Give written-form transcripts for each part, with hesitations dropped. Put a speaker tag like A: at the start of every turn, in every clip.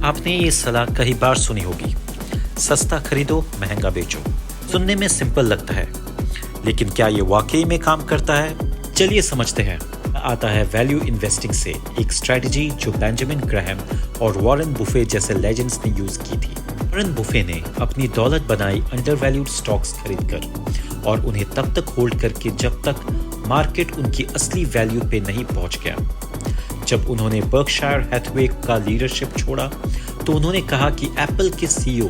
A: आपने ये सलाह कई बार सुनी होगी, सस्ता खरीदो महंगा बेचो। सुनने में सिंपल लगता है, लेकिन क्या ये वाकई में काम करता है? चलिए समझते हैं। आता है वैल्यू इन्वेस्टिंग से, एक स्ट्रेटजी जो बेंजामिन ग्राहम और वॉरेन बुफे जैसे लेजेंड्स ने यूज की थी। वॉरेन बुफे ने अपनी दौलत बनाई अंडरवैल्यूड स्टॉक्स खरीदकर और उन्हें तब तक होल्ड करके जब तक मार्केट उनकी असली वैल्यू पे नहीं पहुंच गया। जब उन्होंने बर्कशायर हैथवे का लीडरशिप छोड़ा तो उन्होंने कहा कि एप्पल के सीईओ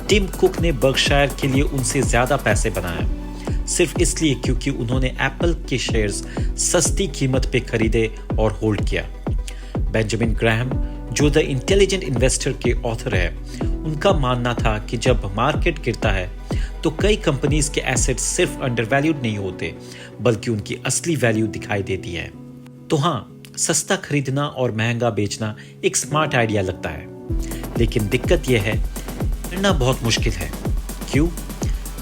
A: टिम कुक ने बर्कशायर के लिए उनसे ज्यादा पैसे बनाए, सिर्फ इसलिए क्योंकि उन्होंने एप्पल के शेयर्स सस्ती कीमत पे खरीदे और होल्ड किया। बेंजामिन ग्राहम, जो द इंटेलिजेंट इन्वेस्टर के ऑथर है, उनका मानना था कि जब मार्केट गिरता है तो कई कंपनीज के एसेट्स सिर्फ अंडरवैल्यूड नहीं होते, बल्कि उनकी असली वैल्यू दिखाई देती है। तो हाँ, सस्ता खरीदना और महंगा बेचना एक स्मार्ट आइडिया लगता है, लेकिन दिक्कत यह है करना बहुत मुश्किल है। क्यों?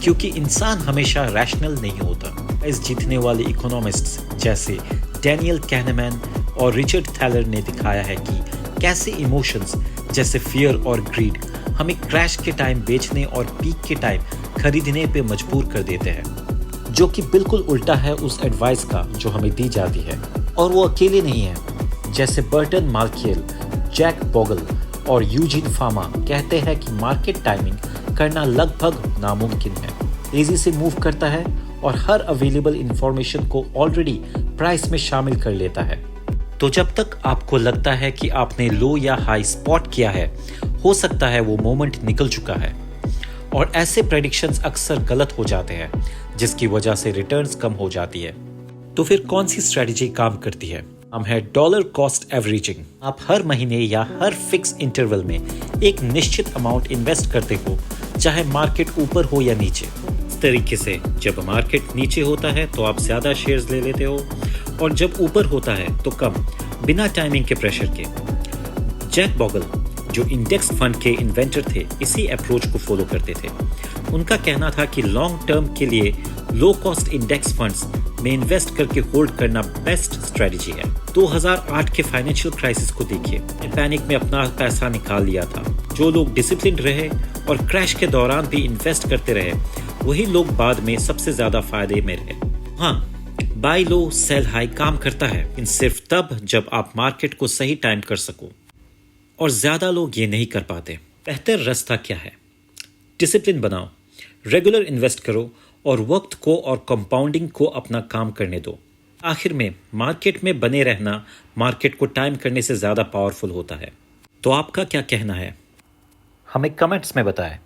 A: क्योंकि इंसान हमेशा रैशनल नहीं होता। इस जीतने वाले इकोनॉमिस्ट्स जैसे डैनियल कहनेमैन और रिचर्ड थैलर ने दिखाया है कि कैसे इमोशंस जैसे फियर और ग्रीड हमें क्रैश के टाइम बेचने और पीक के टाइम खरीदने पे मजबूर कर देते हैं, जो कि बिल्कुल उल्टा है उस एडवाइस का जो हमें दी जाती है। और वो अकेले नहीं है। जैसे बर्टन मार्कियल, जैक बोगल और यूजिन फामा कहते हैं कि मार्केट टाइमिंग करना लगभग नामुमकिन है। तेजी से मूव करता है और हर अवेलेबल इंफॉर्मेशन को ऑलरेडी प्राइस में शामिल कर लेता है। तो जब तक आपको लगता है कि आपने लो या हाई स्पॉट किया है, हो सकता है वो मोमेंट निकल चुका है। और ऐसे प्रेडिक्शंस अक्सर गलत हो जाते हैं, जिसकी वजह से रिटर्न्स कम हो जाती है। तो फिर कौन सी स्ट्रेटजी काम करती है? हम है डॉलर कॉस्ट एवरेजिंग। आप हर महीने या हर फिक्स इंटरवल में एक निश्चित अमाउंट इन्वेस्ट करते हो, चाहे मार्केट ऊपर हो या नीचे। इस तरीके से जब मार्केट नीचे होता है तो आप ज्यादा शेयर्स ले लेते हो, और जब ऊपर होता है तो कम, बिना टाइमिंग के प्रेशर के। जैक बोगल, जो इंडेक्स फंड के इन्वेंटर थे, इसी अप्रोच को फॉलो करते थे। उनका कहना था कि लॉन्ग टर्म के लिए लो कॉस्ट इंडेक्स फंड्स में इन्वेस्ट करके होल्ड करना बेस्ट स्ट्रेटजी है। 2008 के फाइनेंशियल क्राइसिस को देखिए, पैनिक में अपना पैसा निकाल लिया था। जो लोग डिसिप्लिन रहे और क्रैश के दौरान भी इन्वेस्ट करते रहे, वही लोग बाद में सबसे ज्यादा फायदे में रहे। हाँ, बाय लो सेल हाई काम करता है, लेकिन सिर्फ तब जब आप मार्केट को सही टाइम कर सको, और ज्यादा लोग ये नहीं कर पाते। बेहतर रास्ता क्या है? डिसिप्लिन बनाओ, रेगुलर इन्वेस्ट करो और वक्त को और कंपाउंडिंग को अपना काम करने दो। आखिर में मार्केट में बने रहना मार्केट को टाइम करने से ज्यादा पावरफुल होता है। तो आपका क्या कहना है? हमें कमेंट्स में बताएं।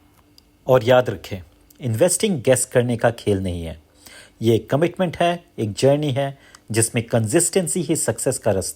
A: और याद रखें, इन्वेस्टिंग गेस करने का खेल नहीं है। ये एक कमिटमेंट है, एक जर्नी है जिसमें कंसिस्टेंसी ही सक्सेस का रास्ता